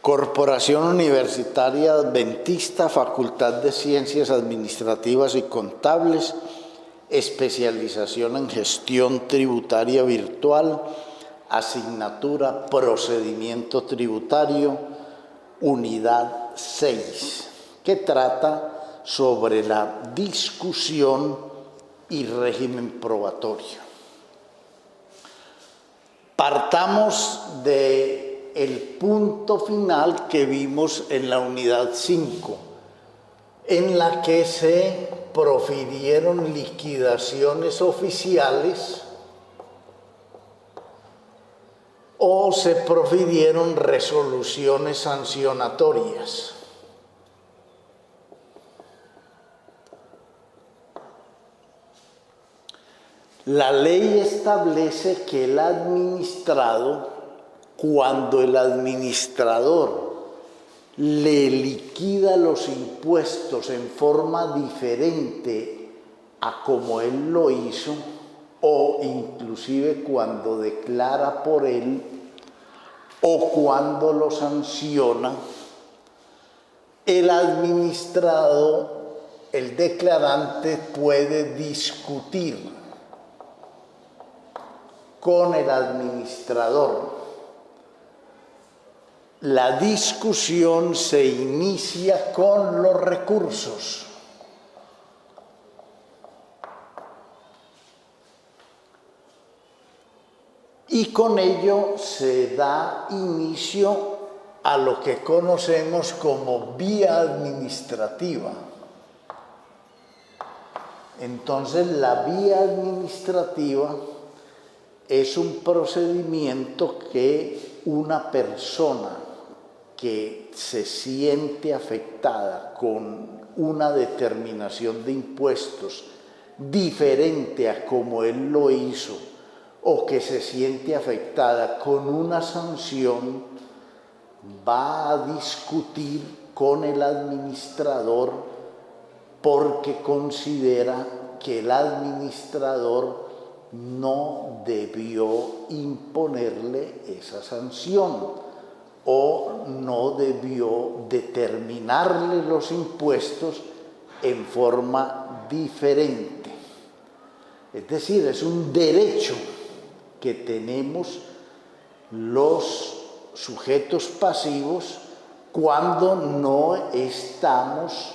Corporación Universitaria Adventista, Facultad de Ciencias Administrativas y Contables, especialización en gestión tributaria virtual, asignatura Procedimiento Tributario, unidad 6, que trata sobre la discusión y régimen probatorio. Partamos del punto final que vimos en la unidad 5, en la que se profirieron liquidaciones oficiales o se profirieron resoluciones sancionatorias. La ley establece que el administrado, cuando el administrador le liquida los impuestos en forma diferente a como él lo hizo, o inclusive cuando declara por él, o cuando lo sanciona, el administrado, el declarante, puede discutir con el administrador. La discusión se inicia con los recursos. Y con ello se da inicio a lo que conocemos como vía administrativa. Entonces, la vía administrativa es un procedimiento que una persona que se siente afectada con una determinación de impuestos diferente a como él lo hizo, o que se siente afectada con una sanción, va a discutir con el administrador porque considera que el administrador no debió imponerle esa sanción o no debió determinarle los impuestos en forma diferente. Es decir, es un derecho que tenemos los sujetos pasivos cuando no estamos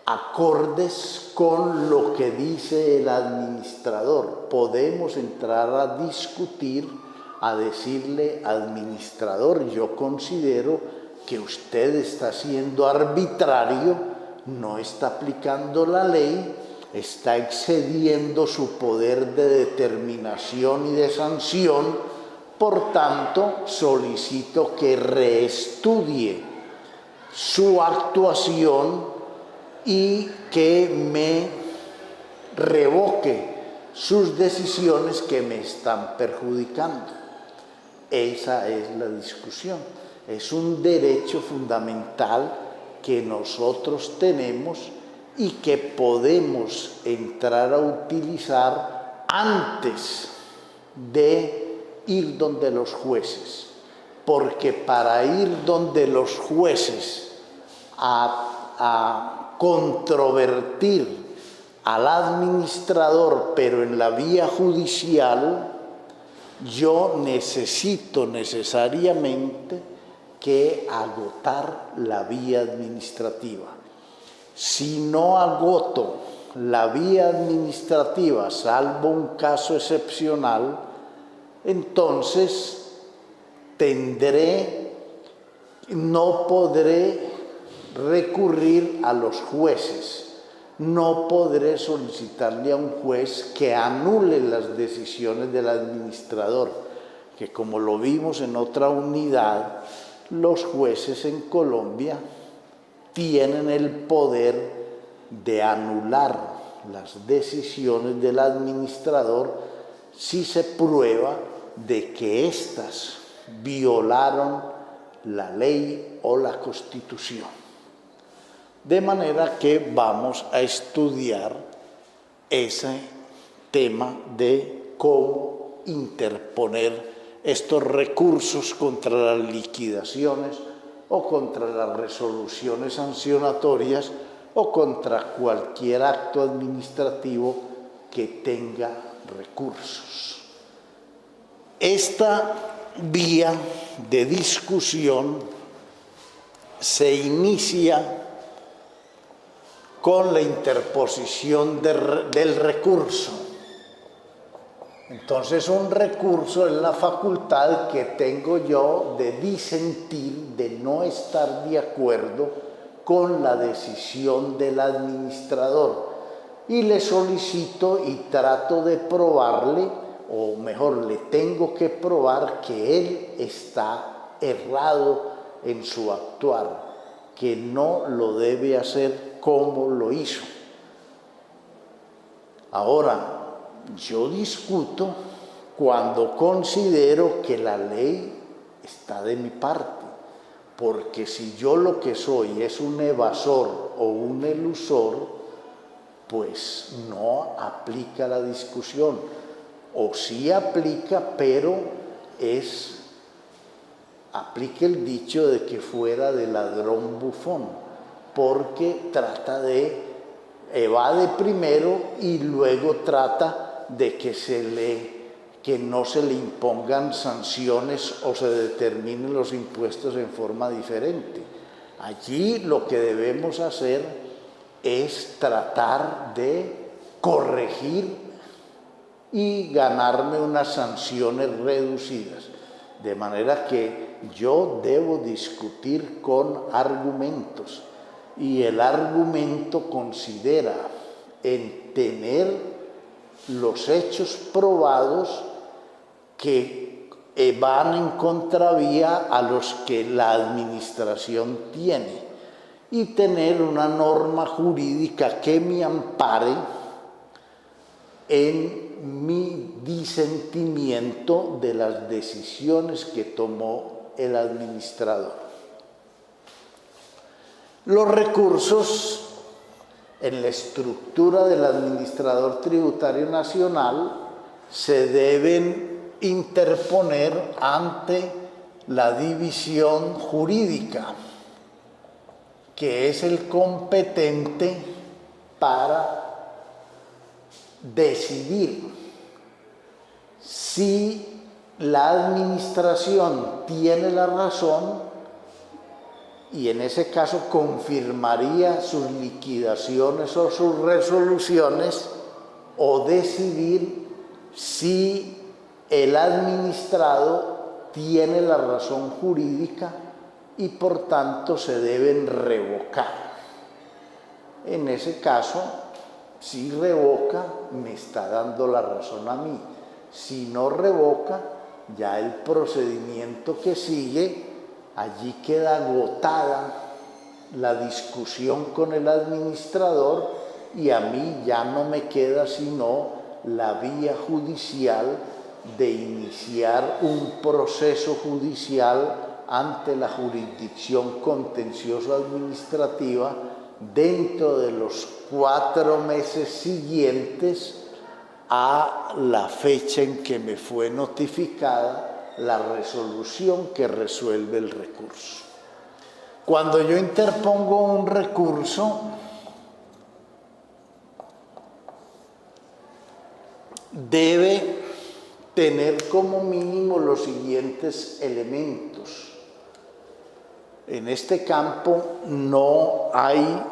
acordes con lo que dice el administrador. Podemos entrar a discutir, a decirle: administrador, yo considero que usted está siendo arbitrario, no está aplicando la ley, está excediendo su poder de determinación y de sanción, por tanto solicito que reestudie su actuación y que me revoque sus decisiones que me están perjudicando. Esa es la discusión. Es un derecho fundamental que nosotros tenemos y que podemos entrar a utilizar antes de ir donde los jueces. Porque para ir donde los jueces a controvertir al administrador, pero en la vía judicial, yo necesito necesariamente que agotar la vía administrativa. Si no agoto la vía administrativa, salvo un caso excepcional, entonces no podré recurrir a los jueces, no podré solicitarle a un juez que anule las decisiones del administrador, que como lo vimos en otra unidad, los jueces en Colombia tienen el poder de anular las decisiones del administrador si se prueba de que éstas violaron la ley o la Constitución. De manera que vamos a estudiar ese tema de cómo interponer estos recursos contra las liquidaciones o contra las resoluciones sancionatorias o contra cualquier acto administrativo que tenga recursos. Esta vía de discusión se inicia con la interposición del recurso. Entonces, un recurso es la facultad que tengo yo de disentir, de no estar de acuerdo con la decisión del administrador. Y le solicito y trato de probarle, o mejor, le tengo que probar que él está errado en su actuar, que no lo debe hacer como lo hizo. Ahora, yo discuto cuando considero que la ley está de mi parte, porque si yo lo que soy es un evasor o un elusor, pues no aplica la discusión, o sí aplica, pero aplica el dicho de que fuera de ladrón bufón, porque trata de evade primero y luego trata de que no se le impongan sanciones o se determinen los impuestos en forma diferente. Allí lo que debemos hacer es tratar de corregir y ganarme unas sanciones reducidas. De manera que yo debo discutir con argumentos, y el argumento considera en tener los hechos probados que van en contravía a los que la administración tiene, y tener una norma jurídica que me ampare en mi disentimiento de las decisiones que tomó el administrador. Los recursos en la estructura del administrador tributario nacional se deben interponer ante la división jurídica, que es el competente para decidir si la administración tiene la razón, y en ese caso confirmaría sus liquidaciones o sus resoluciones, o decidir si el administrado tiene la razón jurídica y por tanto se deben revocar. En ese caso, si revoca, me está dando la razón a mí. Si no revoca, ya el procedimiento que sigue, allí queda agotada la discusión con el administrador, y a mí ya no me queda sino la vía judicial de iniciar un proceso judicial ante la jurisdicción contencioso administrativa dentro de los 4 meses siguientes a la fecha en que me fue notificada la resolución que resuelve el recurso. Cuando yo interpongo un recurso, debe tener como mínimo los siguientes elementos. En este campo no hay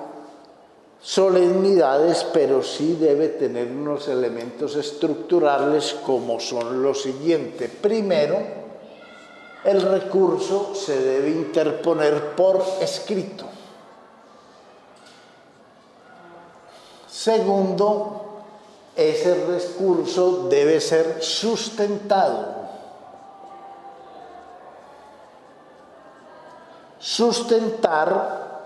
solemnidades, pero sí debe tener unos elementos estructurales, como son los siguientes. Primero, el recurso se debe interponer por escrito. Segundo, ese recurso debe ser sustentado. Sustentar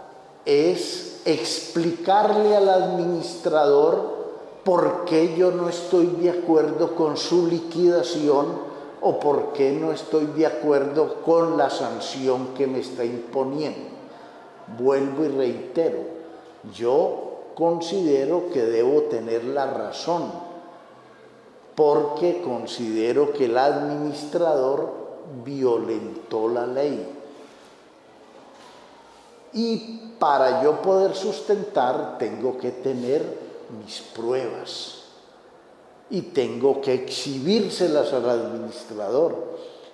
es explicarle al administrador por qué yo no estoy de acuerdo con su liquidación o por qué no estoy de acuerdo con la sanción que me está imponiendo. Vuelvo y reitero, yo considero que debo tener la razón, porque considero que el administrador violentó la ley. Y para yo poder sustentar, tengo que tener mis pruebas y tengo que exhibírselas al administrador.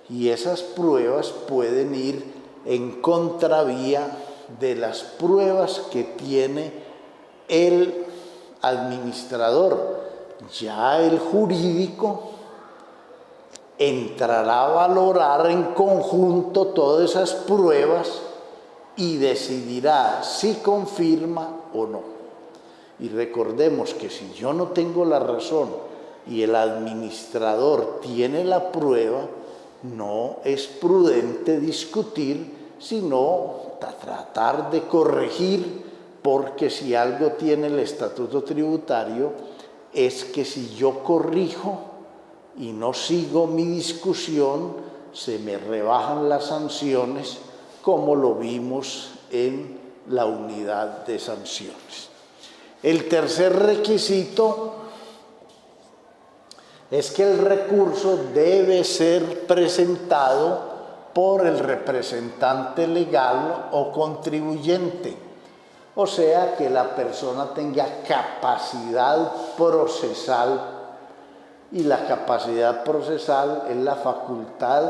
Y esas pruebas pueden ir en contravía de las pruebas que tiene el administrador. Ya el jurídico entrará a valorar en conjunto todas esas pruebas y decidirá si confirma o no. Y recordemos que si yo no tengo la razón y el administrador tiene la prueba, no es prudente discutir, sino tratar de corregir, porque si algo tiene el estatuto tributario es que si yo corrijo y no sigo mi discusión, se me rebajan las sanciones, como lo vimos en la unidad de sanciones. El tercer requisito es que el recurso debe ser presentado por el representante legal o contribuyente, o sea, que la persona tenga capacidad procesal, y la capacidad procesal es la facultad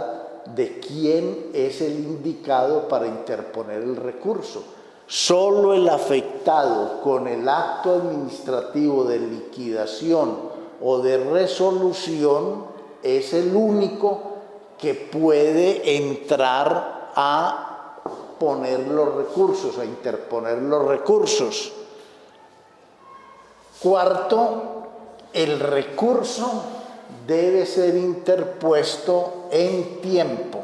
de quién es el indicado para interponer el recurso. Solo el afectado con el acto administrativo de liquidación o de resolución es el único que puede entrar a poner los recursos, a interponer los recursos. Cuarto, el recurso debe ser interpuesto en tiempo.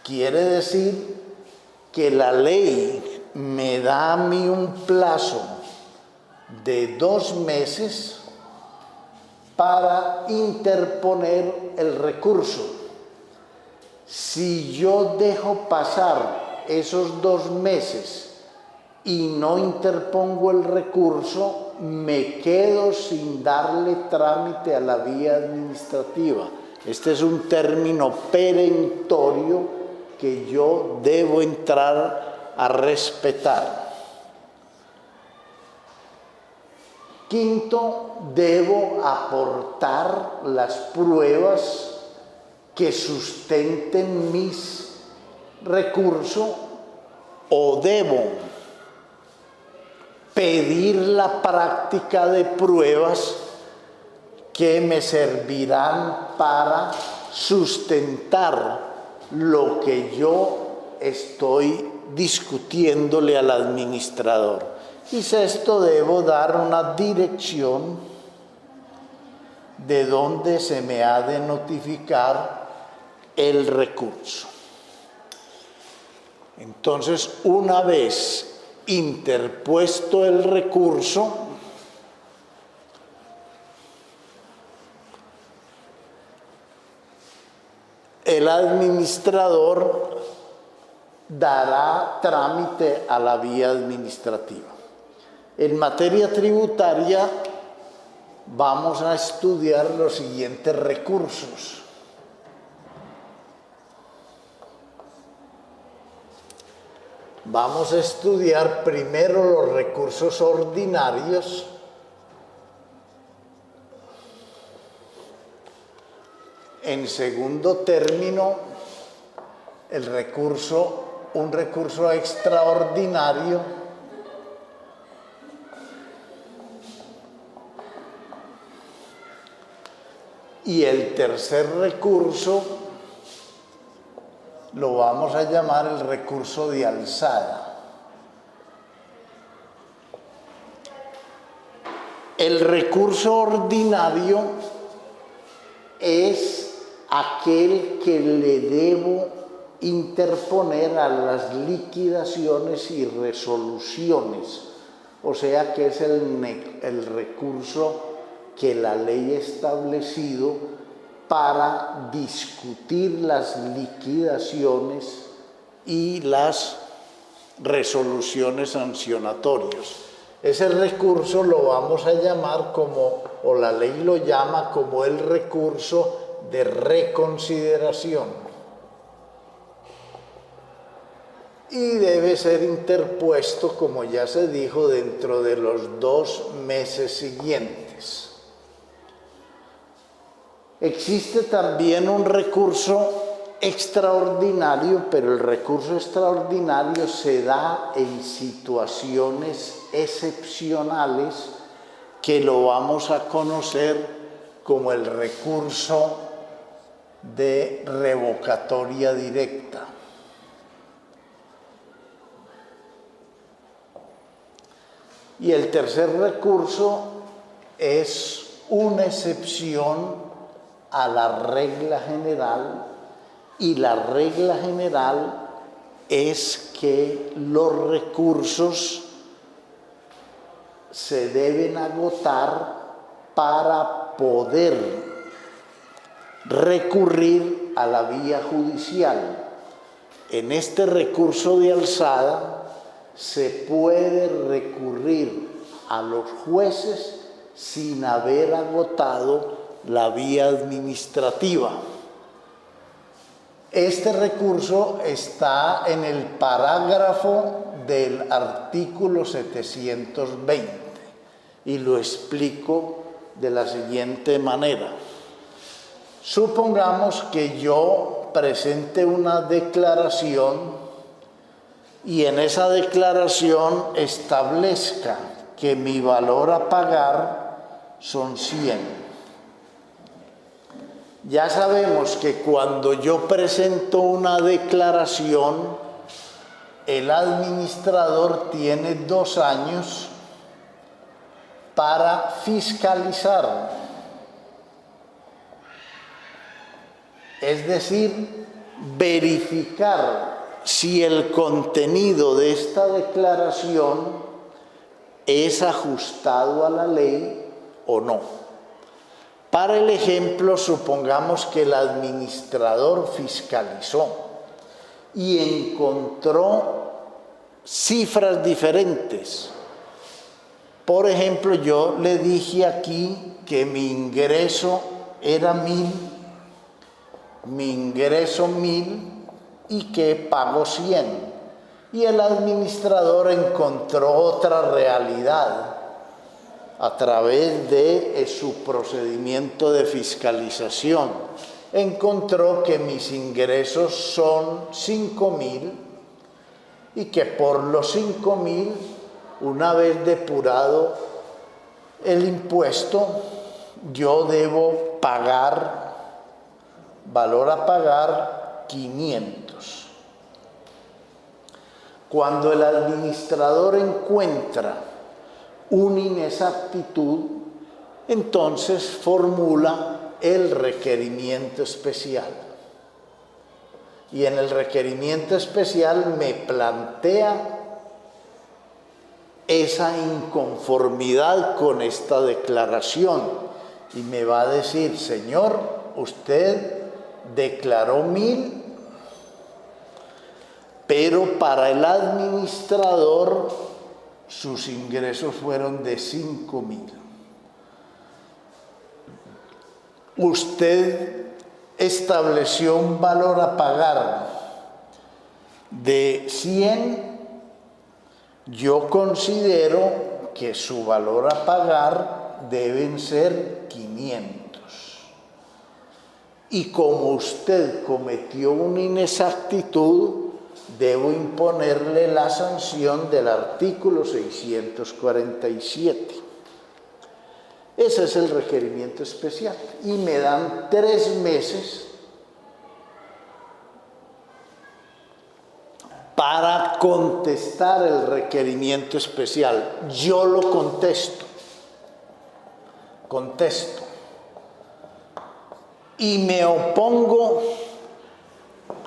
Quiere decir que la ley me da a mí un plazo de 2 meses para interponer el recurso. Si yo dejo pasar esos 2 meses y no interpongo el recurso, me quedo sin darle trámite a la vía administrativa. Este es un término perentorio que yo debo entrar a respetar. Quinto, debo aportar las pruebas que sustenten mis recursos, o debo pedir la práctica de pruebas que me servirán para sustentar lo que yo estoy discutiéndole al administrador. Y sexto, debo dar una dirección de dónde se me ha de notificar el recurso. Entonces, una vez interpuesto el recurso, el administrador dará trámite a la vía administrativa. En materia tributaria vamos a estudiar los siguientes recursos. Vamos a estudiar primero los recursos ordinarios, en segundo término un recurso extraordinario, y el tercer recurso lo vamos a llamar el recurso de alzada. El recurso ordinario es aquel que le debo interponer a las liquidaciones y resoluciones, o sea que es el recurso que la ley ha establecido para discutir las liquidaciones y las resoluciones sancionatorias. Ese recurso lo vamos a llamar como, o la ley lo llama como el recurso de reconsideración. Y debe ser interpuesto, como ya se dijo, dentro de los 2 meses siguientes. Existe también un recurso extraordinario, pero el recurso extraordinario se da en situaciones excepcionales que lo vamos a conocer como el recurso de revocatoria directa. Y el tercer recurso es una excepción a la regla general, y la regla general es que los recursos se deben agotar para poder recurrir a la vía judicial. En este recurso de alzada se puede recurrir a los jueces sin haber agotado la vía administrativa. Este recurso está en el parágrafo del artículo 720 y lo explico de la siguiente manera. Supongamos que yo presente una declaración y en esa declaración establezca que mi valor a pagar son 100. Ya sabemos que cuando yo presento una declaración, el administrador tiene 2 años para fiscalizar. Es decir, verificar si el contenido de esta declaración es ajustado a la ley o no. Para el ejemplo, supongamos que el administrador fiscalizó y encontró cifras diferentes. Por ejemplo, yo le dije aquí que mi ingreso era 1000, mi ingreso 1000 y que pago 100. Y el administrador encontró otra realidad a través de su procedimiento de fiscalización. Encontró que mis ingresos son 5.000 y que por los 5.000, una vez depurado el impuesto, yo debo pagar, valor a pagar, 500. Cuando el administrador encuentra una inexactitud, entonces formula el requerimiento especial. Y en el requerimiento especial me plantea esa inconformidad con esta declaración y me va a decir: señor, usted declaró 1000, pero para el administrador sus ingresos fueron de 5.000. Usted estableció un valor a pagar de 100. Yo considero que su valor a pagar deben ser 500. Y como usted cometió una inexactitud, debo imponerle la sanción del artículo 647. Ese es el requerimiento especial. Y me dan 3 meses para contestar el requerimiento especial. Yo lo contesto. Y me opongo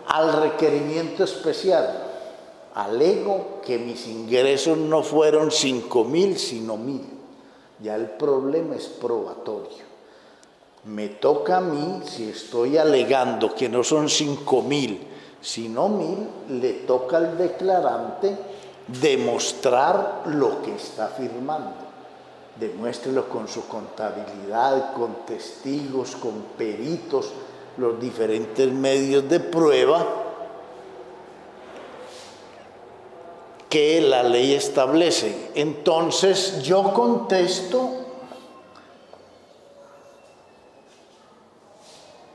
al requerimiento especial. Alego que mis ingresos no fueron 5.000 sino 1.000. Ya el problema es probatorio. Me toca a mí, si estoy alegando que no son 5.000 sino 1.000, le toca al declarante demostrar lo que está afirmando. Demuéstrelo con su contabilidad, con testigos, con peritos, los diferentes medios de prueba que la ley establece. Entonces yo contesto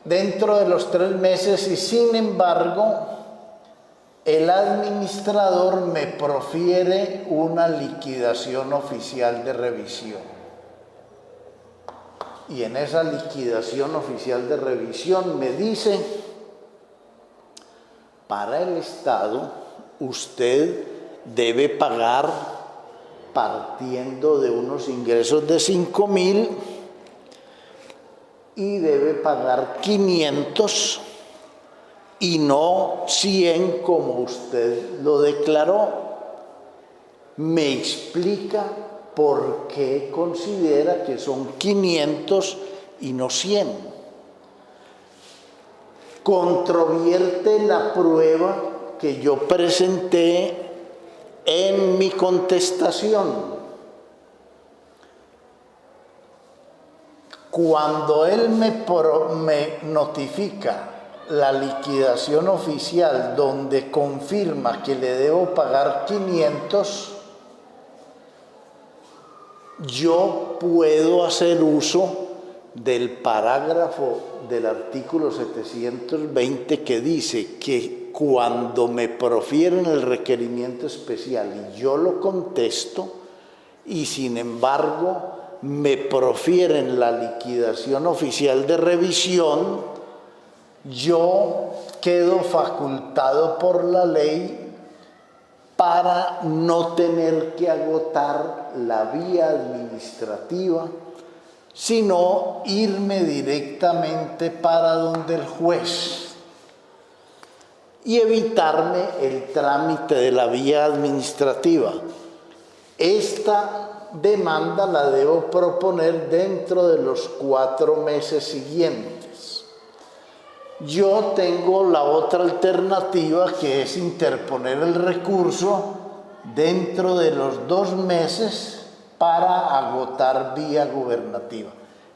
dentro de los 3 meses y sin embargo el administrador me profiere una liquidación oficial de revisión. Y en esa liquidación oficial de revisión me dice, para el Estado usted debe pagar, partiendo de unos ingresos de 5.000, y debe pagar 500 y no 100 como usted lo declaró. Me explica por qué considera que son 500 y no 100. Controvierte la prueba que yo presenté en mi contestación. Cuando él me notifica la liquidación oficial donde confirma que le debo pagar 500, yo puedo hacer uso del parágrafo del artículo 720 que dice que cuando me profieren el requerimiento especial y yo lo contesto y sin embargo me profieren la liquidación oficial de revisión, yo quedo facultado por la ley para no tener que agotar la vía administrativa, sino irme directamente para donde el juez y evitarme el trámite de la vía administrativa. Esta demanda la debo proponer dentro de los 4 meses siguientes. Yo tengo la otra alternativa, que es interponer el recurso dentro de los 2 meses para agotar vía gubernativa.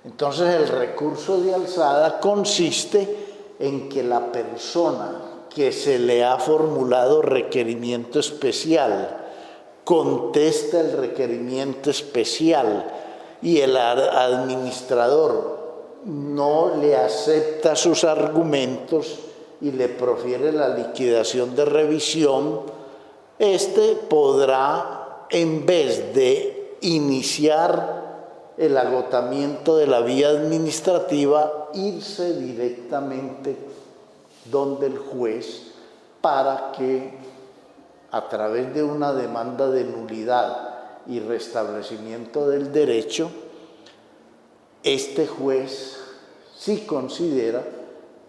Entonces el recurso de alzada consiste en que la persona que se le ha formulado requerimiento especial contesta el requerimiento especial y el administrador no le acepta sus argumentos y le profiere la liquidación de revisión, este podrá, en vez de iniciar el agotamiento de la vía administrativa, irse directamente donde el juez para que, a través de una demanda de nulidad y restablecimiento del derecho, este juez, si considera,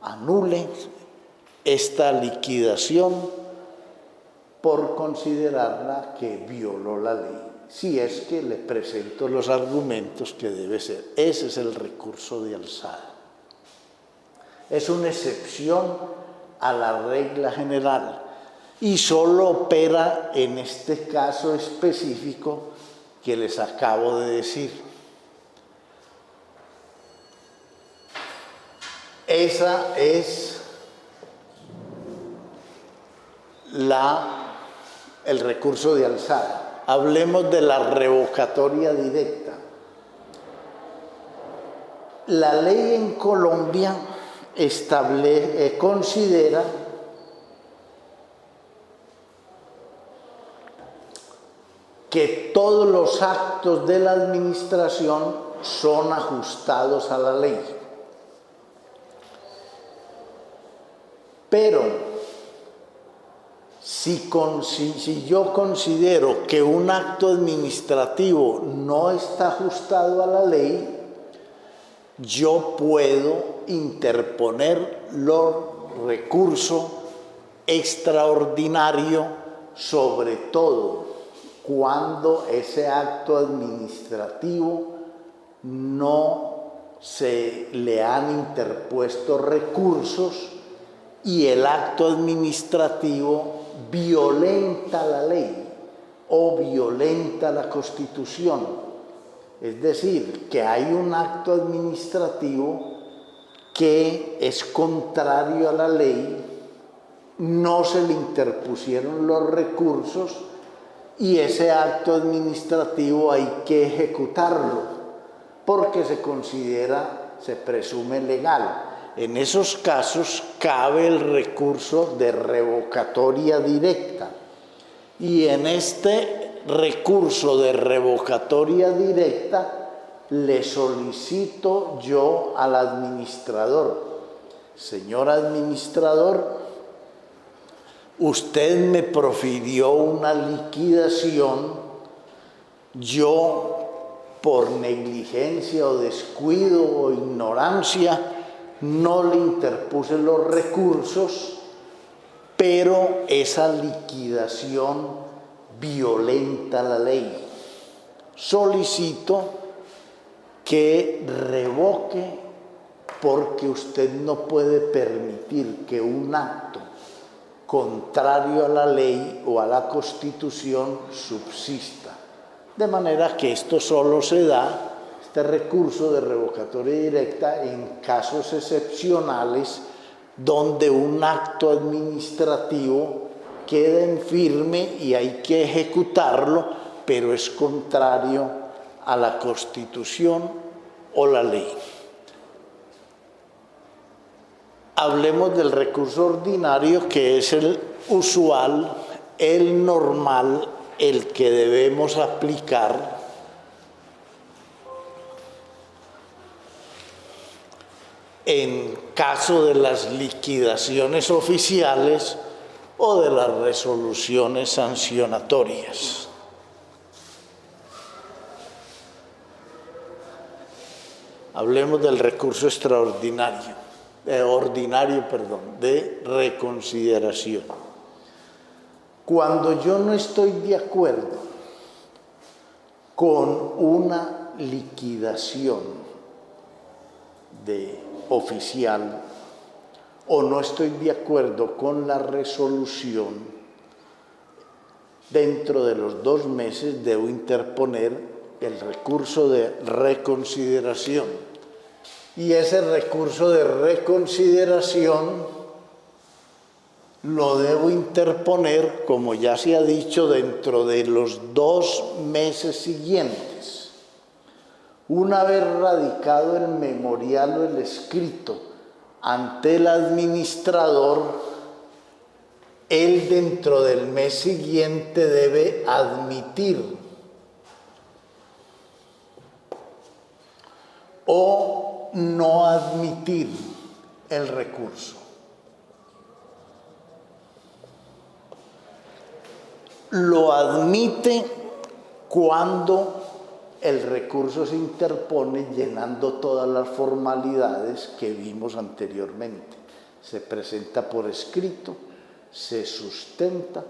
anule esta liquidación por considerarla que violó la ley, si es que le presento los argumentos que debe ser. Ese es el recurso de alzada. Es una excepción a la regla general y solo opera en este caso específico que les acabo de decir. Esa es el recurso de alzada. Hablemos de la revocatoria directa. La ley en Colombia considera que todos los actos de la administración son ajustados a la ley. Pero si yo considero que un acto administrativo no está ajustado a la ley, yo puedo interponer los recursos extraordinarios, sobre todo cuando ese acto administrativo no se le han interpuesto recursos y el acto administrativo violenta la ley. o violenta la Constitución. Es decir, que hay un acto administrativo que es contrario a la ley, no se le interpusieron los recursos y ese acto administrativo hay que ejecutarlo porque se considera, se presume legal. En esos casos cabe el recurso de revocatoria directa y en este recurso de revocatoria directa le solicito yo al administrador: señor administrador, usted me profirió una liquidación, yo por negligencia o descuido o ignorancia no le interpuse los recursos, pero esa liquidación violenta la ley. Solicito que revoque porque usted no puede permitir que un acto contrario a la ley o a la Constitución subsista. De manera que esto solo se da, este recurso de revocatoria directa, en casos excepcionales donde un acto administrativo queda en firme y hay que ejecutarlo, pero es contrario a la Constitución o la ley. Hablemos del recurso ordinario, que es el usual, el normal, el que debemos aplicar en caso de las liquidaciones oficiales o de las resoluciones sancionatorias. Hablemos del recurso extraordinario, de reconsideración. Cuando yo no estoy de acuerdo con una liquidación oficial o no estoy de acuerdo con la resolución, dentro de los 2 meses debo interponer el recurso de reconsideración. Y ese recurso de reconsideración lo debo interponer, como ya se ha dicho, dentro de los 2 meses siguientes. Una vez radicado el memorial o el escrito ante el administrador, él dentro del mes siguiente debe admitir o no admitir el recurso. Lo admite cuando el recurso se interpone llenando todas las formalidades que vimos anteriormente. Se presenta por escrito, se sustenta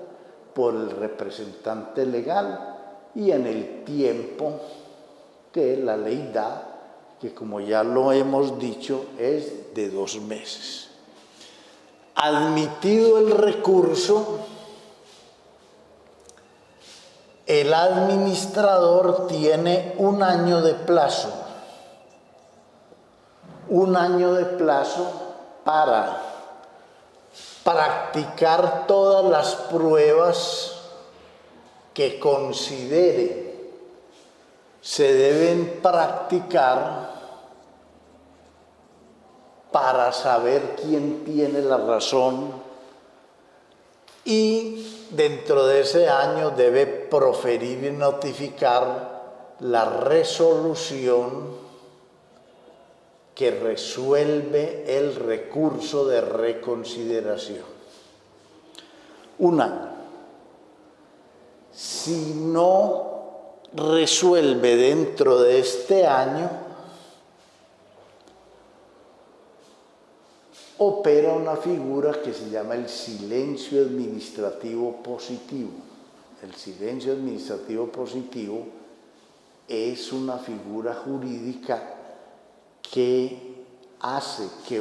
por el representante legal y en el tiempo que la ley da, que como ya lo hemos dicho es de 2 meses. Admitido el recurso, el administrador tiene 1 año de plazo. 1 año de plazo para practicar todas las pruebas que considere se deben practicar para saber quién tiene la razón, y dentro de ese año debe proferir y notificar la resolución que resuelve el recurso de reconsideración. 1 año. Si no resuelve dentro de este año, opera una figura que se llama el silencio administrativo positivo. El silencio administrativo positivo es una figura jurídica que hace que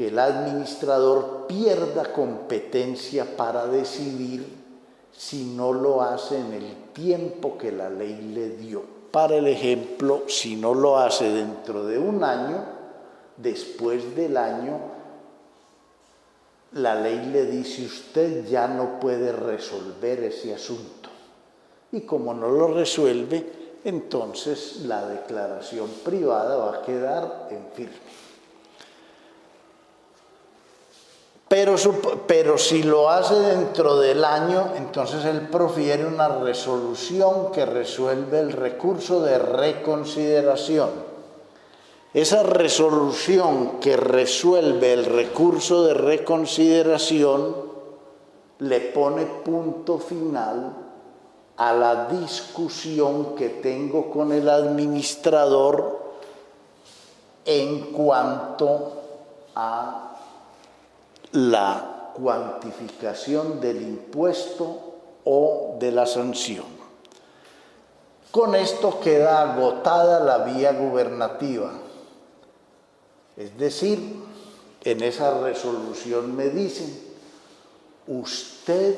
el administrador pierda competencia para decidir si no lo hace en el tiempo que la ley le dio. Para el ejemplo, si no lo hace dentro de un año, después del año, la ley le dice: usted ya no puede resolver ese asunto. Y como no lo resuelve, entonces la declaración privada va a quedar en firme. Pero si lo hace dentro del año, entonces él profiere una resolución que resuelve el recurso de reconsideración. Esa resolución que resuelve el recurso de reconsideración le pone punto final a la discusión que tengo con el administrador en cuanto a la cuantificación del impuesto o de la sanción. Con esto queda agotada la vía gubernativa. Es decir, en esa resolución me dicen: usted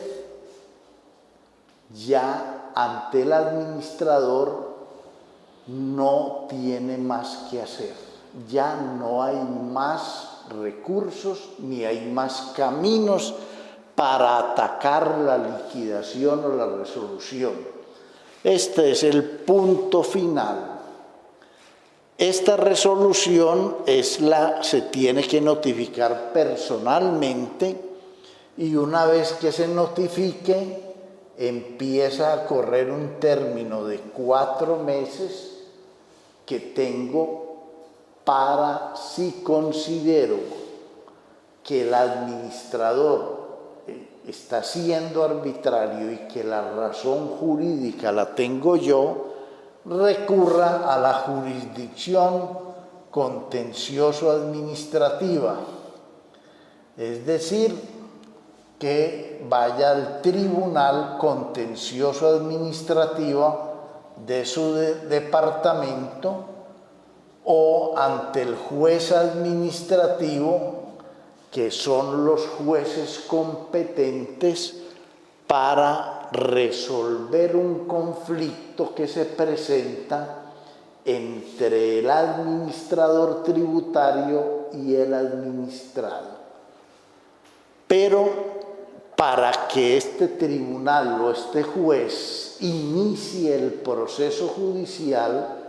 ya ante el administrador no tiene más que hacer, ya no hay más recursos ni hay más caminos para atacar la liquidación o la resolución. Este es el punto final. Esta resolución se tiene que notificar personalmente, y una vez que se notifique, empieza a correr un término de 4 meses que tengo para, si considero que el administrador está siendo arbitrario y que la razón jurídica la tengo yo, recurra a la jurisdicción contencioso-administrativa. Es decir, que vaya al tribunal contencioso-administrativo de su departamento o ante el juez administrativo, que son los jueces competentes para resolver un conflicto que se presenta entre el administrador tributario y el administrado. Pero para que este tribunal o este juez inicie el proceso judicial,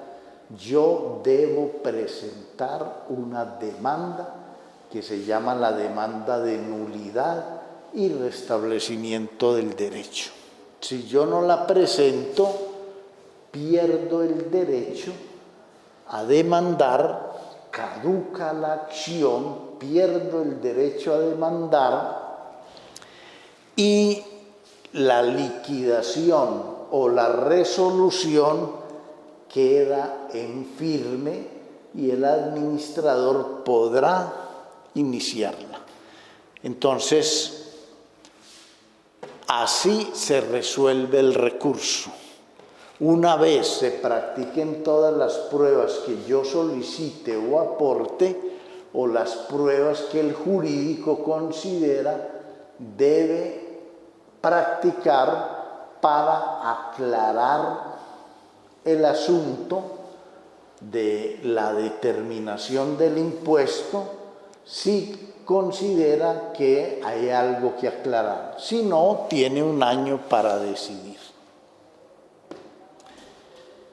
yo debo presentar una demanda que se llama la demanda de nulidad y restablecimiento del derecho. Si yo no la presento, pierdo el derecho a demandar, caduca la acción, pierdo el derecho a demandar, y la liquidación o la resolución queda en firme y el administrador podrá iniciarla. Entonces, así se resuelve el recurso. Una vez se practiquen todas las pruebas que yo solicite o aporte, o las pruebas que el jurídico considera debe practicar para aclarar el asunto de la determinación del impuesto, si considera que hay algo que aclarar. Si no, tiene un año para decidir.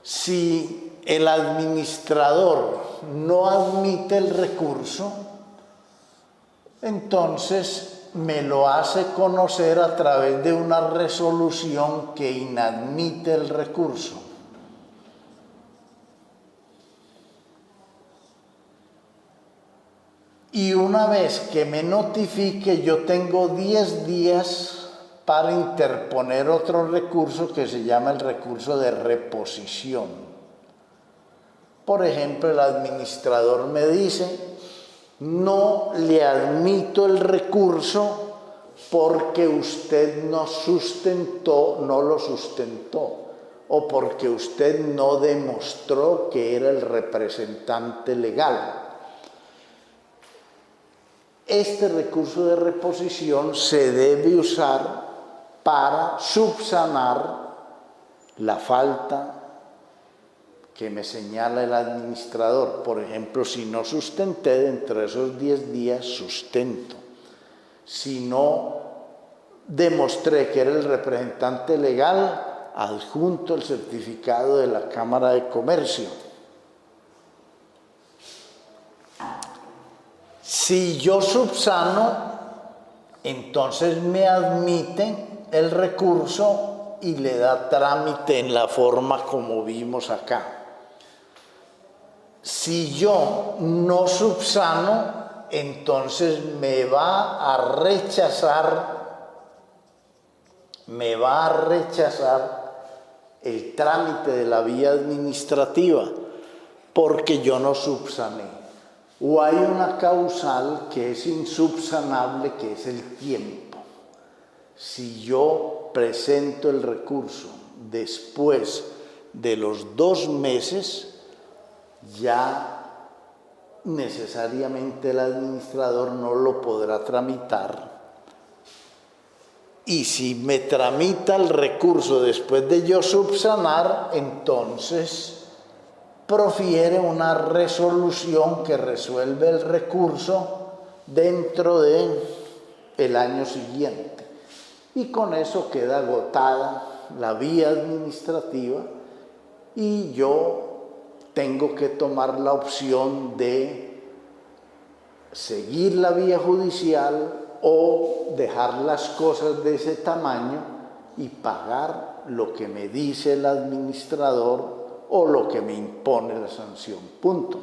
Si el administrador no admite el recurso, entonces me lo hace conocer a través de una resolución que inadmite el recurso. Y una vez que me notifique, yo tengo 10 días para interponer otro recurso que se llama el recurso de reposición. Por ejemplo, el administrador me dice: no le admito el recurso porque usted no lo sustentó, o porque usted no demostró que era el representante legal. Este recurso de reposición se debe usar para subsanar la falta que me señala el administrador. Por ejemplo, si no sustenté dentro de esos 10 días, sustento. Si no demostré que era el representante legal, adjunto el certificado de la Cámara de Comercio. Si yo subsano, entonces me admiten el recurso y le da trámite en la forma como vimos acá. Si yo no subsano, entonces me va a rechazar el trámite de la vía administrativa porque yo no subsané. O hay una causal que es insubsanable, que es el tiempo. Si yo presento el recurso después de los 2 meses, ya necesariamente el administrador no lo podrá tramitar. Y si me tramita el recurso después de yo subsanar, entonces profiere una resolución que resuelve el recurso dentro del año siguiente. Y con eso queda agotada la vía administrativa y yo tengo que tomar la opción de seguir la vía judicial o dejar las cosas de ese tamaño y pagar lo que me dice el administrador o lo que me impone la sanción. Punto.